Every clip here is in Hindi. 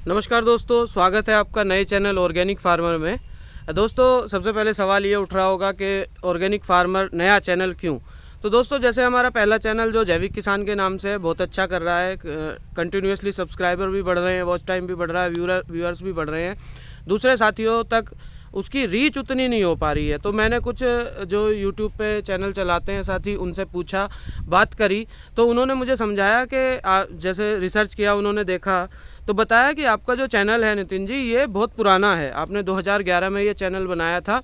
नमस्कार दोस्तों, स्वागत है आपका नए चैनल ऑर्गेनिक फार्मर में। दोस्तों, सबसे पहले सवाल ये उठ रहा होगा कि ऑर्गेनिक फार्मर नया चैनल क्यों। तो दोस्तों, जैसे हमारा पहला चैनल जो जैविक किसान के नाम से है, बहुत अच्छा कर रहा है, कंटिन्यूसली सब्सक्राइबर भी बढ़ रहे हैं, वॉच टाइम भी बढ़ रहा है, व्यूअर्स भी बढ़ रहे हैं, दूसरे साथियों तक उसकी रीच उतनी नहीं हो पा रही है। तो मैंने कुछ जो यूट्यूब पे चैनल चलाते हैं साथी, उनसे पूछा, बात करी, तो उन्होंने मुझे समझाया कि जैसे रिसर्च किया, उन्होंने देखा तो बताया कि आपका जो चैनल है नितिन जी, ये बहुत पुराना है, आपने 2011 में ये चैनल बनाया था।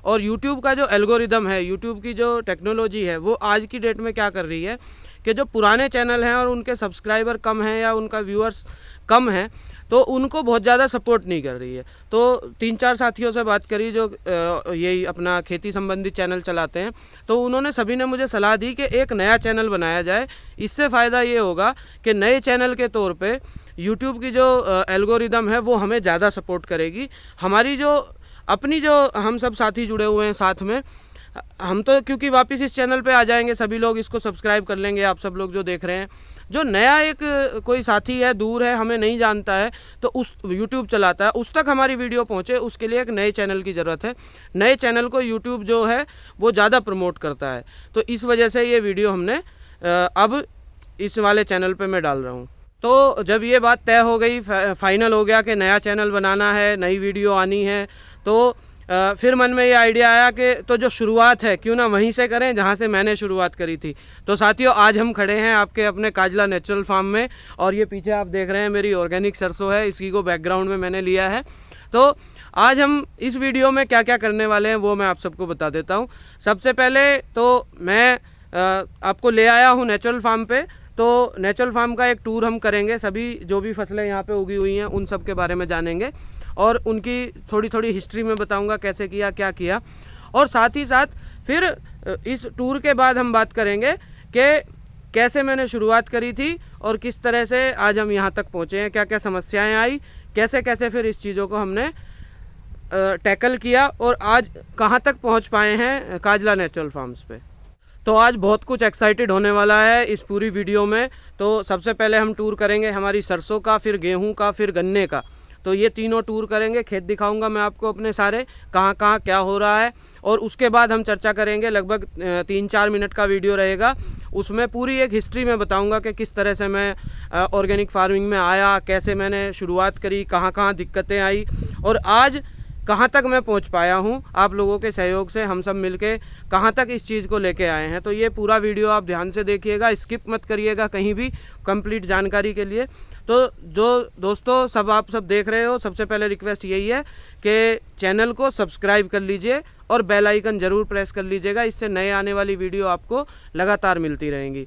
और यूट्यूब का जो एल्गोरिदम है, यूट्यूब की जो टेक्नोलॉजी है, वो आज की डेट में क्या कर रही है कि जो पुराने चैनल हैं और उनके सब्सक्राइबर कम हैं या उनका व्यूअर्स कम है, तो उनको बहुत ज़्यादा सपोर्ट नहीं कर रही है। तो 3-4 साथियों से बात करी जो यही अपना खेती संबंधी चैनल चलाते हैं, तो उन्होंने सभी ने मुझे सलाह दी कि एक नया चैनल बनाया जाए। इससे फ़ायदा ये होगा कि नए चैनल के तौर पे यूट्यूब की जो एल्गोरिदम है वो हमें ज़्यादा सपोर्ट करेगी। हमारी जो अपनी जो हम सब साथी जुड़े हुए हैं साथ में, हम तो क्योंकि वापस इस चैनल पे आ जाएंगे, सभी लोग इसको सब्सक्राइब कर लेंगे, आप सब लोग जो देख रहे हैं। जो नया एक कोई साथी है, दूर है, हमें नहीं जानता है, तो उस यूट्यूब चलाता है, उस तक हमारी वीडियो पहुंचे, उसके लिए एक नए चैनल की ज़रूरत है। नए चैनल को यूट्यूब जो है वो ज़्यादा प्रमोट करता है। तो इस वजह से ये वीडियो हमने अब इस वाले चैनल पे मैं डाल रहा हूँ। तो जब ये बात तय हो गई, फाइनल हो गया कि नया चैनल बनाना है, नई वीडियो आनी है, तो फिर मन में ये आइडिया आया कि तो जो शुरुआत है क्यों ना वहीं से करें जहाँ से मैंने शुरुआत करी थी। तो साथियों, आज हम खड़े हैं आपके अपने काजला नेचुरल फार्म में, और ये पीछे आप देख रहे हैं मेरी ऑर्गेनिक सरसों है, इसी को बैकग्राउंड में मैंने लिया है। तो आज हम इस वीडियो में क्या क्या करने वाले हैं वो मैं आप सबको बता देता हूँ। सबसे पहले तो मैं आपको ले आया हूँ नेचुरल फार्म पे। तो नेचुरल फार्म का एक टूर हम करेंगे, सभी जो भी फसलें यहाँ पे उगी हुई हैं उन सब के बारे में जानेंगे, और उनकी थोड़ी थोड़ी हिस्ट्री में बताऊंगा कैसे किया, क्या किया। और साथ ही साथ फिर इस टूर के बाद हम बात करेंगे कि कैसे मैंने शुरुआत करी थी और किस तरह से आज हम यहाँ तक पहुँचे हैं, क्या क्या समस्याएं आई, कैसे कैसे फिर इस चीज़ों को हमने टैकल किया और आज कहाँ तक पहुँच पाए हैं काजला नेचुरल फार्म्स पे। तो आज बहुत कुछ एक्साइटेड होने वाला है इस पूरी वीडियो में। तो सबसे पहले हम टूर करेंगे हमारी सरसों का, फिर गेहूं का, फिर गन्ने का। तो ये तीनों टूर करेंगे, खेत दिखाऊंगा मैं आपको अपने सारे, कहाँ कहाँ क्या हो रहा है। और उसके बाद हम चर्चा करेंगे, लगभग 3-4 मिनट का वीडियो रहेगा, उसमें पूरी एक हिस्ट्री में बताऊंगा कि किस तरह से मैं ऑर्गेनिक फार्मिंग में आया, कैसे मैंने शुरुआत करी, कहाँ कहाँ दिक्कतें आई और आज कहाँ तक मैं पहुँच पाया हूँ। आप लोगों के सहयोग से हम सब मिलके कहाँ तक इस चीज़ को लेके आए हैं। तो ये पूरा वीडियो आप ध्यान से देखिएगा, स्किप मत करिएगा कहीं भी, कंप्लीट जानकारी के लिए। तो जो दोस्तों सब आप सब देख रहे हो, सबसे पहले रिक्वेस्ट यही है कि चैनल को सब्सक्राइब कर लीजिए और बेल आइकन ज़रूर प्रेस कर लीजिएगा, इससे नए आने वाली वीडियो आपको लगातार मिलती रहेंगी।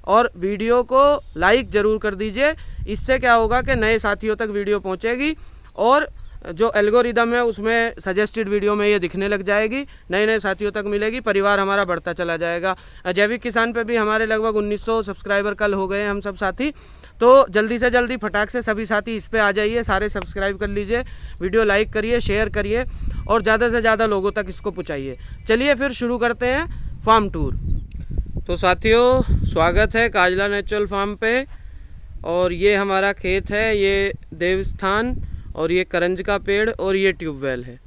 और वीडियो को लाइक ज़रूर कर दीजिए, इससे क्या होगा कि नए साथियों तक वीडियो पहुँचेगी और जो एल्गोरिदम है उसमें सजेस्टेड वीडियो में ये दिखने लग जाएगी, नए नए साथियों तक मिलेगी, परिवार हमारा बढ़ता चला जाएगा। जैविक किसान पे भी हमारे लगभग 1900 सब्सक्राइबर कल हो गए हैं हम सब साथी। तो जल्दी से जल्दी फटाक से सभी साथी इस पे आ जाइए, सारे सब्सक्राइब कर लीजिए, वीडियो लाइक करिए, शेयर करिए और ज़्यादा से ज़्यादा लोगों तक इसको पहुँचाइए। चलिए फिर शुरू करते हैं फार्म टूर। तो साथियों, स्वागत है काजला नेचुरल फार्म पे, और ये हमारा खेत है, ये देवस्थान और ये करंज का पेड़ और ये ट्यूबवेल है।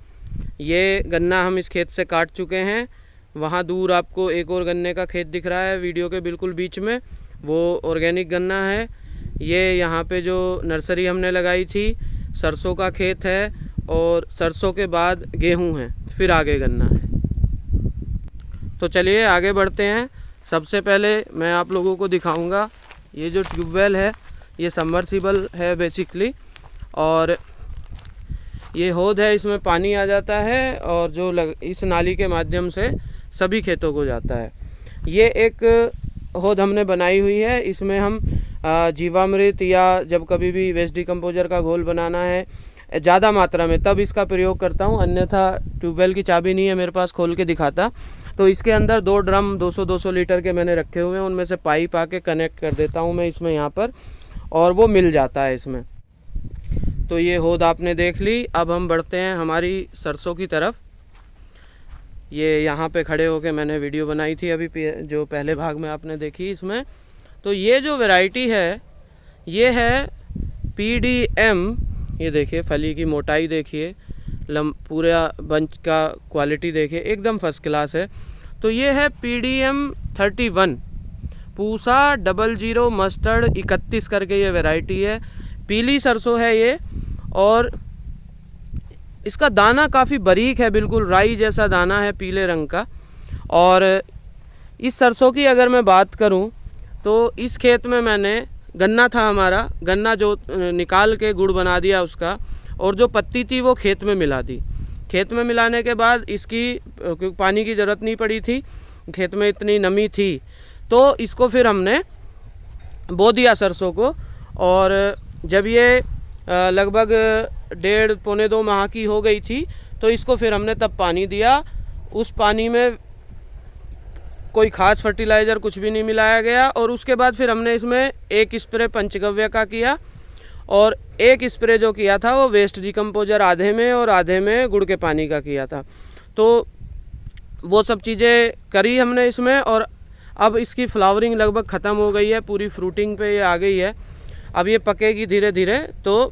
ये गन्ना हम इस खेत से काट चुके हैं। वहाँ दूर आपको एक और गन्ने का खेत दिख रहा है वीडियो के बिल्कुल बीच में, वो ऑर्गेनिक गन्ना है। ये यहाँ पे जो नर्सरी हमने लगाई थी, सरसों का खेत है, और सरसों के बाद गेहूँ है, फिर आगे गन्ना है। तो चलिए आगे बढ़ते हैं। सबसे पहले मैं आप लोगों को दिखाऊँगा, ये जो ट्यूबवेल है ये सबमर्सिबल है बेसिकली, और ये हौद है, इसमें पानी आ जाता है और जो इस नाली के माध्यम से सभी खेतों को जाता है। ये एक हौद हमने बनाई हुई है, इसमें हम जीवामृत या जब कभी भी वेस्ट डिकम्पोजर का घोल बनाना है ज़्यादा मात्रा में, तब इसका प्रयोग करता हूँ, अन्यथा ट्यूबवेल की चाबी नहीं है मेरे पास खोल के दिखाता। तो इसके अंदर 2 ड्रम 200-200 लीटर के मैंने रखे हुए हैं, उनमें से पाइप आके कनेक्ट कर देता हूँ मैं इसमें यहाँ पर, और वो मिल जाता है इसमें। तो ये हौद आपने देख ली। अब हम बढ़ते हैं हमारी सरसों की तरफ। ये यहाँ पे खड़े होके मैंने वीडियो बनाई थी अभी, जो पहले भाग में आपने देखी इसमें। तो ये जो वैरायटी है ये है PDM ये देखिए फली की मोटाई देखिए, पूरा बंच का क्वालिटी देखिए, एकदम फर्स्ट क्लास है। तो ये है PDM 31 पूसा 00 मस्टर्ड 31 करके ये वैरायटी है। पीली सरसों है ये, और इसका दाना काफ़ी बारीक है, बिल्कुल राई जैसा दाना है पीले रंग का। और इस सरसों की अगर मैं बात करूं तो इस खेत में मैंने गन्ना था, हमारा गन्ना जो निकाल के गुड़ बना दिया उसका, और जो पत्ती थी वो खेत में मिला दी। खेत में मिलाने के बाद इसकी क्योंकि पानी की ज़रूरत नहीं पड़ी थी, खेत में इतनी नमी थी, तो इसको फिर हमने बो दिया सरसों को। और जब ये लगभग 1.5-पौने 2 माह की हो गई थी, तो इसको फिर हमने तब पानी दिया। उस पानी में कोई ख़ास फर्टिलाइज़र कुछ भी नहीं मिलाया गया। और उसके बाद फिर हमने इसमें 1 स्प्रे पंचगव्य का किया, और 1 स्प्रे जो किया था वो वेस्ट डिकम्पोजर आधे में और आधे में गुड़ के पानी का किया था। तो वो सब चीज़ें करी हमने इसमें, और अब इसकी फ्लावरिंग लगभग ख़त्म हो गई है, पूरी फ्रूटिंग पे ये आ गई है। अब ये पकेगी धीरे धीरे, तो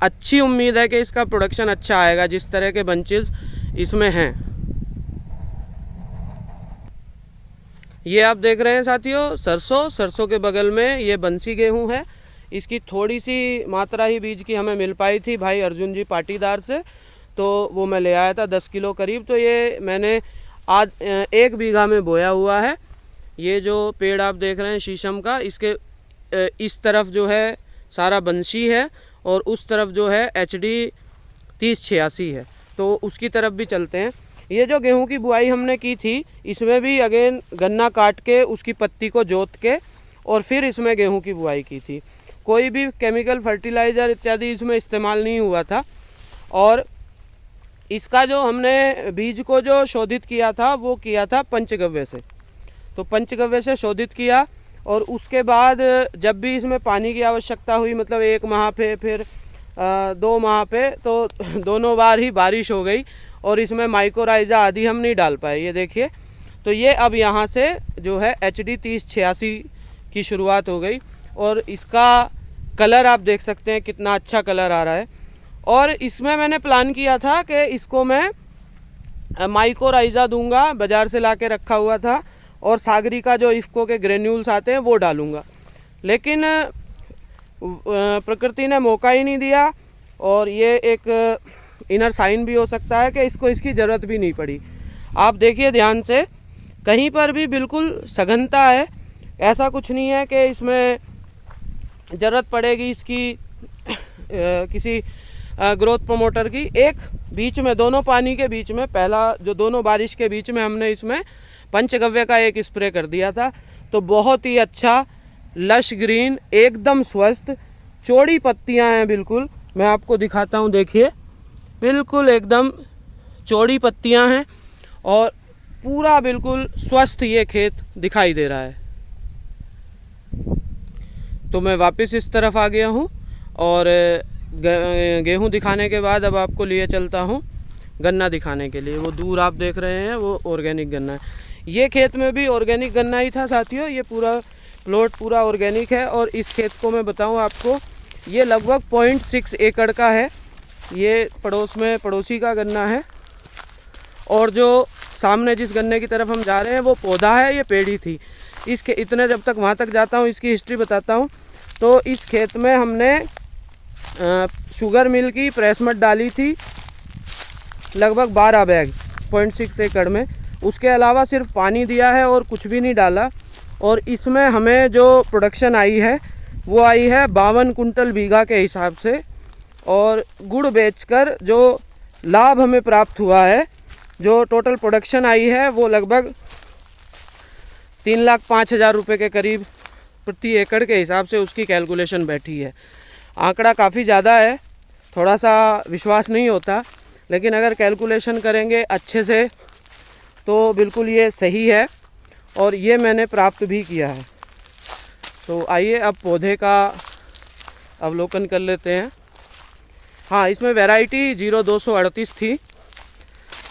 अच्छी उम्मीद है कि इसका प्रोडक्शन अच्छा आएगा जिस तरह के बंचेस इसमें हैं। ये आप देख रहे हैं साथियों सरसों के बगल में ये बंसी गेहूं है। इसकी थोड़ी सी मात्रा ही बीज की हमें मिल पाई थी भाई अर्जुन जी पाटीदार से, तो वो मैं ले आया था 10 किलो करीब। तो ये मैंने आज 1 बीघा में बोया हुआ है। ये जो पेड़ आप देख रहे हैं शीशम का, इसके इस तरफ जो है सारा बंसी है, और उस तरफ जो है HD 3086 है, तो उसकी तरफ भी चलते हैं। ये जो गेहूं की बुआई हमने की थी, इसमें भी अगेन गन्ना काट के उसकी पत्ती को जोत के और फिर इसमें गेहूं की बुआई की थी। कोई भी केमिकल फर्टिलाइज़र इत्यादि इसमें इस्तेमाल नहीं हुआ था। और इसका जो हमने बीज को जो शोधित किया था वो किया था पंचगव्य से। तो पंचगव्य से शोधित किया, और उसके बाद जब भी इसमें पानी की आवश्यकता हुई, मतलब 1 माह पे फिर 2 माह पे, तो दोनों बार ही बारिश हो गई और इसमें माइकोराइजा आदि हम नहीं डाल पाए। ये देखिए, तो ये अब यहाँ से जो है HD 3086 की शुरुआत हो गई, और इसका कलर आप देख सकते हैं कितना अच्छा कलर आ रहा है। और इसमें मैंने प्लान किया था कि इसको मैं माइकोराइजा दूंगा, बाज़ार से ला के रखा हुआ था, और सागरी का जो इफ्को के ग्रेन्यूल्स आते हैं वो डालूंगा, लेकिन प्रकृति ने मौका ही नहीं दिया। और ये एक इनर साइन भी हो सकता है कि इसको इसकी ज़रूरत भी नहीं पड़ी। आप देखिए ध्यान से, कहीं पर भी बिल्कुल सघनता है, ऐसा कुछ नहीं है कि इसमें ज़रूरत पड़ेगी इसकी किसी ग्रोथ प्रमोटर की। एक बीच में दोनों पानी के बीच में, पहला जो दोनों बारिश के बीच में हमने इसमें पंचगव्य का 1 स्प्रे कर दिया था, तो बहुत ही अच्छा लश ग्रीन, एकदम स्वस्थ, चौड़ी पत्तियां हैं बिल्कुल। मैं आपको दिखाता हूं, देखिए बिल्कुल एकदम चौड़ी पत्तियां हैं, और पूरा बिल्कुल स्वस्थ ये खेत दिखाई दे रहा है। तो मैं वापस इस तरफ आ गया हूं, और गेहूं दिखाने के बाद अब आपको लिए चलता हूं गन्ना दिखाने के लिए। वो दूर आप देख रहे हैं वो ऑर्गेनिक गन्ना है। ये खेत में भी ऑर्गेनिक गन्ना ही था साथियों, ये पूरा प्लॉट पूरा ऑर्गेनिक है। और इस खेत को मैं बताऊं आपको, ये लगभग 0.6 एकड़ का है। ये पड़ोसी का गन्ना है, और जो सामने जिस गन्ने की तरफ हम जा रहे हैं वो पौधा है, ये पेड़ी थी। इसके इतने जब तक वहाँ तक जाता हूँ इसकी हिस्ट्री बताता हूँ। तो इस खेत में हमने शुगर मिल की प्रेस मड डाली थी लगभग 12 बैग 0.6 एकड़ में। उसके अलावा सिर्फ पानी दिया है और कुछ भी नहीं डाला। और इसमें हमें जो प्रोडक्शन आई है वो आई है 52 कुंटल बीघा के हिसाब से। और गुड़ बेचकर जो लाभ हमें प्राप्त हुआ है, जो टोटल प्रोडक्शन आई है वो लगभग 3,05,000 रुपये के करीब प्रति एकड़ के हिसाब से उसकी कैलकुलेशन बैठी है। आंकड़ा काफ़ी ज़्यादा है, थोड़ा सा विश्वास नहीं होता, लेकिन अगर कैलकुलेशन करेंगे अच्छे से तो बिल्कुल ये सही है, और ये मैंने प्राप्त भी किया है। तो आइए अब पौधे का अवलोकन कर लेते हैं। हाँ, इसमें वैरायटी 0238 थी।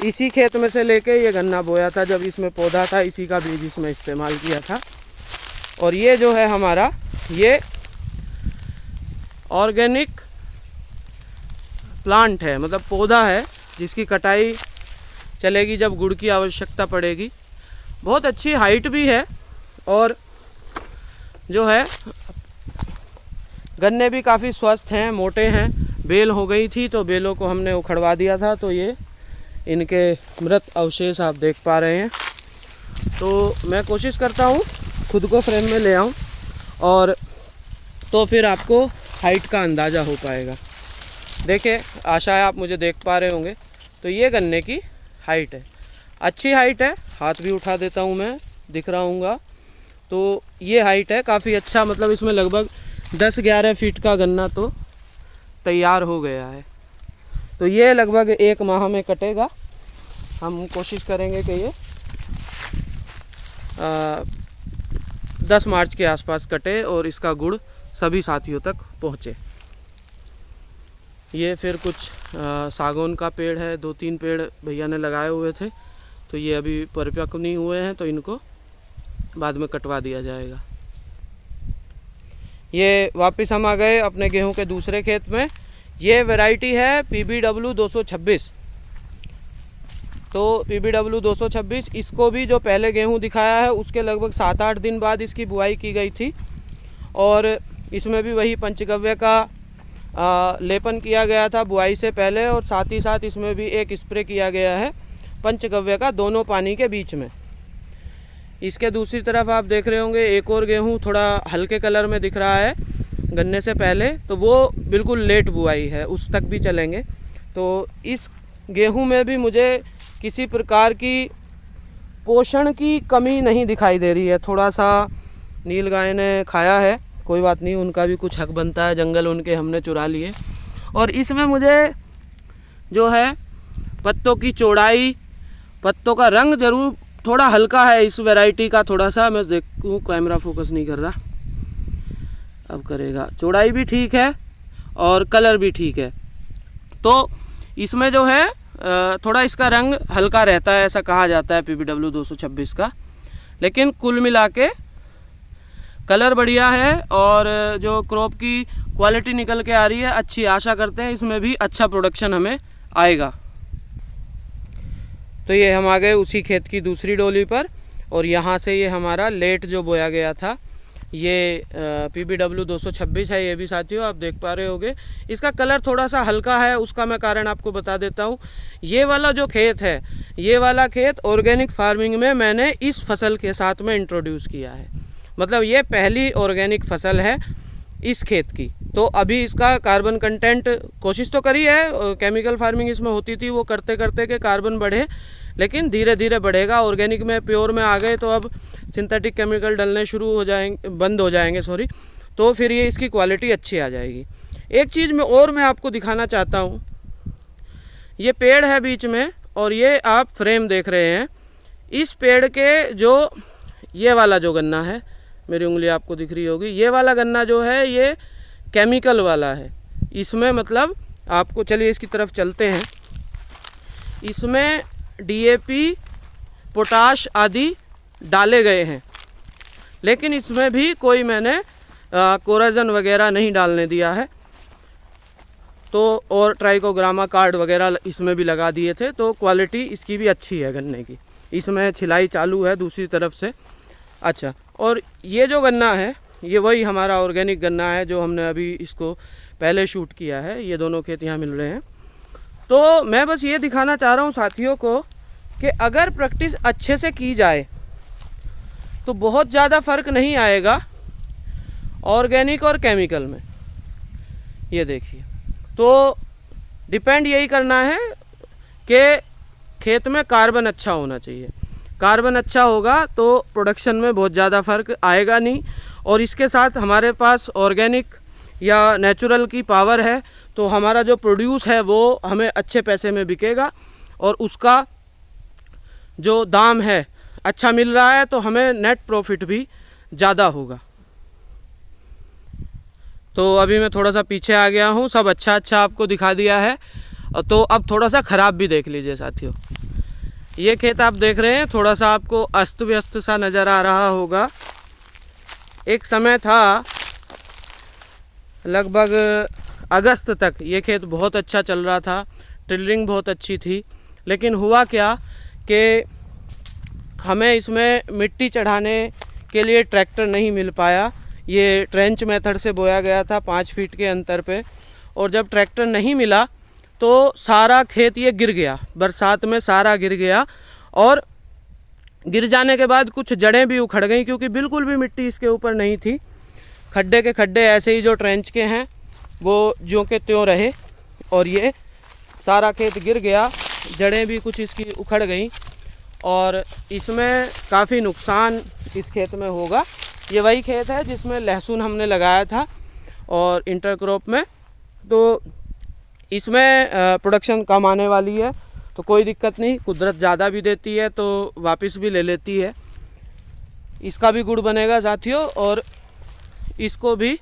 इसी खेत में से लेके ये गन्ना बोया था, जब इसमें पौधा था इसी का बीज इसमें इस्तेमाल किया था। और ये जो है हमारा, ये ऑर्गेनिक प्लांट है, मतलब पौधा है जिसकी कटाई चलेगी जब गुड़ की आवश्यकता पड़ेगी। बहुत अच्छी हाइट भी है और जो है गन्ने भी काफ़ी स्वस्थ हैं, मोटे हैं। बेल हो गई थी तो बेलों को हमने उखड़वा दिया था, तो ये इनके मृत अवशेष आप देख पा रहे हैं। तो मैं कोशिश करता हूँ खुद को फ्रेम में ले आऊँ और तो फिर आपको हाइट का अंदाज़ा हो पाएगा। देखिए, आशा है आप मुझे देख पा रहे होंगे। तो ये गन्ने की हाइट है, अच्छी हाइट है। हाथ भी उठा देता हूँ मैं, दिख रहा हूँगा। तो ये हाइट है काफ़ी अच्छा, मतलब इसमें लगभग 10-11 फीट का गन्ना तो तैयार हो गया है। तो ये लगभग 1 माह में कटेगा। हम कोशिश करेंगे कि ये 10 मार्च के आसपास कटे और इसका गुड़ सभी साथियों तक पहुँचे। ये फिर कुछ सागौन का पेड़ है, 2-3 पेड़ भैया ने लगाए हुए थे, तो ये अभी परिपक्व नहीं हुए हैं, तो इनको बाद में कटवा दिया जाएगा। ये वापस हम आ गए अपने गेहूं के दूसरे खेत में। ये वैरायटी है PBW 226। तो PBW 226, इसको भी जो पहले गेहूं दिखाया है उसके लगभग 7-8 दिन बाद इसकी बुआई की गई थी और इसमें भी वही पंचगव्य का लेपन किया गया था बुआई से पहले, और साथ ही साथ इसमें भी एक स्प्रे किया गया है पंचगव्य का, दोनों पानी के बीच में। इसके दूसरी तरफ आप देख रहे होंगे एक और गेहूं थोड़ा हल्के कलर में दिख रहा है गन्ने से पहले, तो वो बिल्कुल लेट बुआई है, उस तक भी चलेंगे। तो इस गेहूं में भी मुझे किसी प्रकार की पोषण की कमी नहीं दिखाई दे रही है। थोड़ा सा नील गाय ने खाया है, कोई बात नहीं, उनका भी कुछ हक बनता है, जंगल उनके हमने चुरा लिए। और इसमें मुझे जो है पत्तों की चौड़ाई, पत्तों का रंग ज़रूर थोड़ा हल्का है इस वैरायटी का। थोड़ा सा मैं देखूँ, कैमरा फोकस नहीं कर रहा, अब करेगा। चौड़ाई भी ठीक है और कलर भी ठीक है। तो इसमें जो है थोड़ा इसका रंग हल्का रहता है, ऐसा कहा जाता है PBW 226 का। लेकिन कुल मिला के कलर बढ़िया है और जो क्रॉप की क्वालिटी निकल के आ रही है अच्छी। आशा करते हैं इसमें भी अच्छा प्रोडक्शन हमें आएगा। तो ये हम आ गए उसी खेत की दूसरी डोली पर, और यहाँ से ये हमारा लेट जो बोया गया था ये PBW 226 है। ये भी साथियों आप देख पा रहे होंगे, इसका कलर थोड़ा सा हल्का है, उसका मैं कारण आपको बता देता हूँ। ये वाला जो खेत है, ये वाला खेत ऑर्गेनिक फार्मिंग में मैंने इस फसल के साथ में इंट्रोड्यूस किया है, मतलब ये पहली ऑर्गेनिक फसल है इस खेत की। तो अभी इसका कार्बन कंटेंट कोशिश तो करी है, केमिकल फार्मिंग इसमें होती थी, वो करते करते के कार्बन बढ़े, लेकिन धीरे धीरे बढ़ेगा। ऑर्गेनिक में प्योर में आ गए तो अब सिंथेटिक केमिकल डलने शुरू हो जाएंगे, बंद हो जाएंगे सॉरी, तो फिर ये इसकी क्वालिटी अच्छी आ जाएगी। एक चीज़ मैं आपको दिखाना चाहता हूँ, ये पेड़ है बीच में और ये आप फ्रेम देख रहे हैं। इस पेड़ के जो ये वाला जो गन्ना है, मेरी उंगली आपको दिख रही होगी, ये वाला गन्ना जो है ये केमिकल वाला है। इसमें मतलब आपको, चलिए इसकी तरफ चलते हैं, इसमें DAP, पोटाश आदि डाले गए हैं, लेकिन इसमें भी कोई मैंने कोराजन वगैरह नहीं डालने दिया है। तो और ट्राइकोग्रामा कार्ड वगैरह इसमें भी लगा दिए थे, तो क्वालिटी इसकी भी अच्छी है गन्ने की। इसमें छिलाई चालू है दूसरी तरफ से। अच्छा, और ये जो गन्ना है ये वही हमारा ऑर्गेनिक गन्ना है जो हमने अभी इसको पहले शूट किया है। ये दोनों खेत यहाँ मिल रहे हैं। तो मैं बस ये दिखाना चाह रहा हूँ साथियों को कि अगर प्रैक्टिस अच्छे से की जाए तो बहुत ज़्यादा फ़र्क नहीं आएगा ऑर्गेनिक और केमिकल में। ये देखिए, तो डिपेंड यही करना है कि खेत में कार्बन अच्छा होना चाहिए। कार्बन अच्छा होगा तो प्रोडक्शन में बहुत ज़्यादा फ़र्क आएगा नहीं, और इसके साथ हमारे पास ऑर्गेनिक या नेचुरल की पावर है, तो हमारा जो प्रोड्यूस है वो हमें अच्छे पैसे में बिकेगा और उसका जो दाम है अच्छा मिल रहा है, तो हमें नेट प्रॉफिट भी ज़्यादा होगा। तो अभी मैं थोड़ा सा पीछे आ गया हूँ, सब अच्छा आपको दिखा दिया है। तो अब थोड़ा सा ख़राब भी देख लीजिए साथियों। ये खेत आप देख रहे हैं, थोड़ा सा आपको अस्त व्यस्त सा नज़र आ रहा होगा। एक समय था लगभग अगस्त तक ये खेत बहुत अच्छा चल रहा था, टिलरिंग बहुत अच्छी थी। लेकिन हुआ क्या कि हमें इसमें मिट्टी चढ़ाने के लिए ट्रैक्टर नहीं मिल पाया। ये ट्रेंच मेथड से बोया गया था 5 फीट के अंतर पे, और जब ट्रैक्टर नहीं मिला तो सारा खेत ये गिर गया, बरसात में सारा गिर गया। और गिर जाने के बाद कुछ जड़ें भी उखड़ गई, क्योंकि बिल्कुल भी मिट्टी इसके ऊपर नहीं थी। खड्डे के खड्डे ऐसे ही जो ट्रेंच के हैं वो ज्यों के त्यों रहे, और ये सारा खेत गिर गया, जड़ें भी कुछ इसकी उखड़ गई, और इसमें काफ़ी नुकसान इस खेत में होगा। ये वही खेत है जिसमें लहसुन हमने लगाया था और इंटरक्रॉप में, तो इसमें प्रोडक्शन कम आने वाली है, तो कोई दिक्कत नहीं। कुदरत ज़्यादा भी देती है तो वापस भी ले लेती है। इसका भी गुड़ बनेगा साथियों, और इसको भी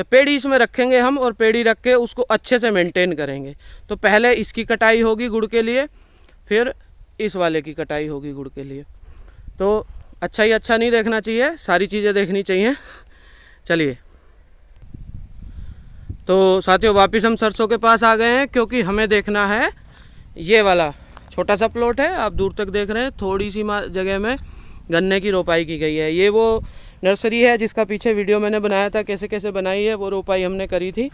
पेड़ी इसमें रखेंगे हम, और पेड़ी रख के उसको अच्छे से मेंटेन करेंगे। तो पहले इसकी कटाई होगी गुड़ के लिए, फिर इस वाले की कटाई होगी गुड़ के लिए। तो अच्छा ही अच्छा नहीं देखना चाहिए, सारी चीज़ें देखनी चाहिए। चलिए, तो साथियों वापस हम सरसों के पास आ गए हैं, क्योंकि हमें देखना है ये वाला छोटा सा प्लॉट है, आप दूर तक देख रहे हैं, थोड़ी सी जगह में गन्ने की रोपाई की गई है। ये वो नर्सरी है जिसका पीछे वीडियो मैंने बनाया था, कैसे कैसे बनाई है, वो रोपाई हमने करी थी।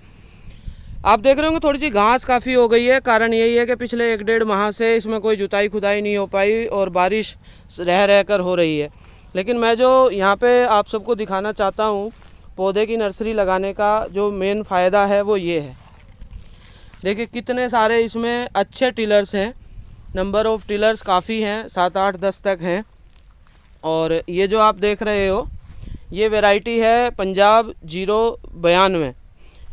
आप देख रहे होंगे थोड़ी सी घास काफ़ी हो गई है। कारण यही है कि पिछले 1-1.5 माह से इसमें कोई जुताई खुदाई नहीं हो पाई, और बारिश रह कर हो रही है। लेकिन मैं जो यहाँ पे आप सबको दिखाना चाहता हूँ, पौधे की नर्सरी लगाने का जो मेन फ़ायदा है वो ये है। देखिए कितने सारे इसमें अच्छे टिलर्स हैं, नंबर ऑफ़ टिलर्स काफ़ी हैं, 7, 8, 10 तक हैं। और ये जो आप देख रहे हो ये वैरायटी है पंजाब 092,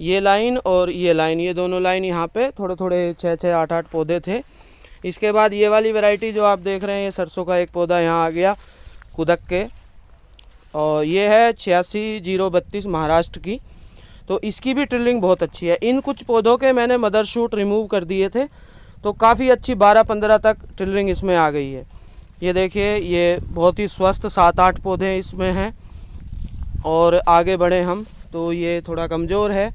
ये लाइन और ये लाइन, ये दोनों लाइन यहाँ पे थोड़े थोड़े 6-6, 8-8 पौधे थे। इसके बाद ये वाली वैरायटी जो आप देख रहे हैं, ये सरसों का एक पौधा यहाँ आ गया कुदक के, और ये है 86-032 महाराष्ट्र की। तो इसकी भी टिलरिंग बहुत अच्छी है। इन कुछ पौधों के मैंने मदर शूट रिमूव कर दिए थे, तो काफ़ी अच्छी 12-15 तक टिलरिंग इसमें आ गई है। ये देखिए, ये बहुत ही स्वस्थ 7-8 पौधे इसमें हैं। और आगे बढ़े हम तो ये थोड़ा कमज़ोर है।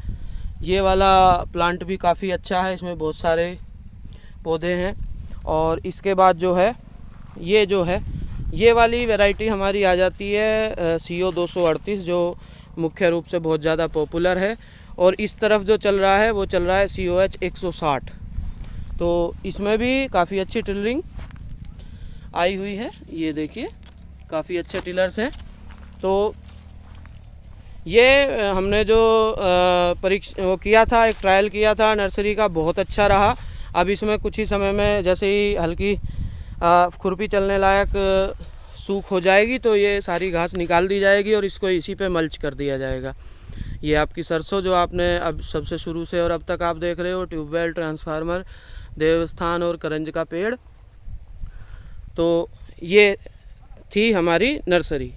ये वाला प्लांट भी काफ़ी अच्छा है, इसमें बहुत सारे पौधे हैं। और इसके बाद जो है ये वाली वैरायटी हमारी आ जाती है CO 238, जो मुख्य रूप से बहुत ज़्यादा पॉपुलर है। और इस तरफ जो चल रहा है वो चल रहा है COH 160। तो इसमें भी काफ़ी अच्छी टिलरिंग आई हुई है। ये देखिए काफ़ी अच्छे टिलर्स हैं। तो ये हमने जो वो किया था, एक ट्रायल किया था नर्सरी का, बहुत अच्छा रहा। अब इसमें कुछ ही समय में जैसे ही हल्की खुरपी चलने लायक सूख हो जाएगी तो ये सारी घास निकाल दी जाएगी और इसको इसी पे मल्च कर दिया जाएगा। ये आपकी सरसों जो आपने अब सबसे शुरू से और अब तक आप देख रहे हो, ट्यूबवेल, ट्रांसफार्मर, देवस्थान और करंज का पेड़, तो ये थी हमारी नर्सरी।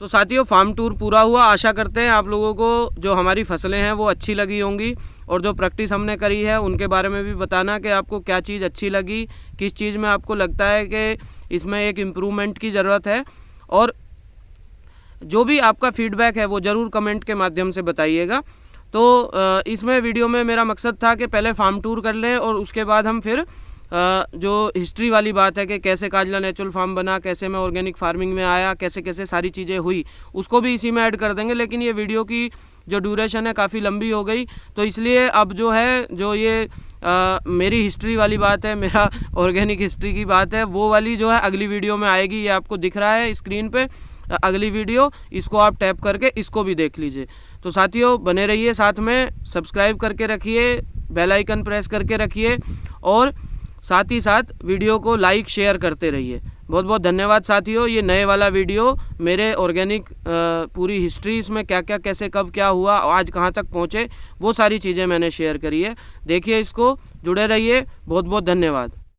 तो साथियों फार्म टूर पूरा हुआ। आशा करते हैं आप लोगों को जो हमारी फसलें हैं वो अच्छी लगी होंगी, और जो प्रैक्टिस हमने करी है उनके बारे में भी बताना कि आपको क्या चीज़ अच्छी लगी, किस चीज़ में आपको लगता है कि इसमें एक इम्प्रूवमेंट की ज़रूरत है। और जो भी आपका फीडबैक है वो ज़रूर कमेंट के माध्यम से बताइएगा। तो इसमें वीडियो में मेरा मकसद था कि पहले फार्म टूर कर लें और उसके बाद हम फिर जो हिस्ट्री वाली बात है कि कैसे काजला नेचुरल फार्म बना, कैसे मैं ऑर्गेनिक फार्मिंग में आया, कैसे कैसे सारी चीज़ें हुई, उसको भी इसी में ऐड कर देंगे। लेकिन ये वीडियो की जो ड्यूरेशन है काफ़ी लंबी हो गई, तो इसलिए अब जो है जो ये मेरी हिस्ट्री वाली बात है, मेरा ऑर्गेनिक हिस्ट्री की बात है, वो वाली जो है अगली वीडियो में आएगी। ये आपको दिख रहा है स्क्रीन पे अगली वीडियो, इसको आप टैप करके इसको भी देख लीजिए। तो साथियों बने रहिए साथ में, सब्सक्राइब करके रखिए, बेल आइकन प्रेस करके रखिए, और साथ ही साथ वीडियो को लाइक शेयर करते रहिए। बहुत बहुत धन्यवाद साथियों। ये नए वाला वीडियो मेरे ऑर्गेनिक पूरी हिस्ट्री, इसमें क्या क्या कैसे कब क्या हुआ, आज कहाँ तक पहुँचे, वो सारी चीज़ें मैंने शेयर करी है। देखिए इसको, जुड़े रहिए। बहुत बहुत धन्यवाद।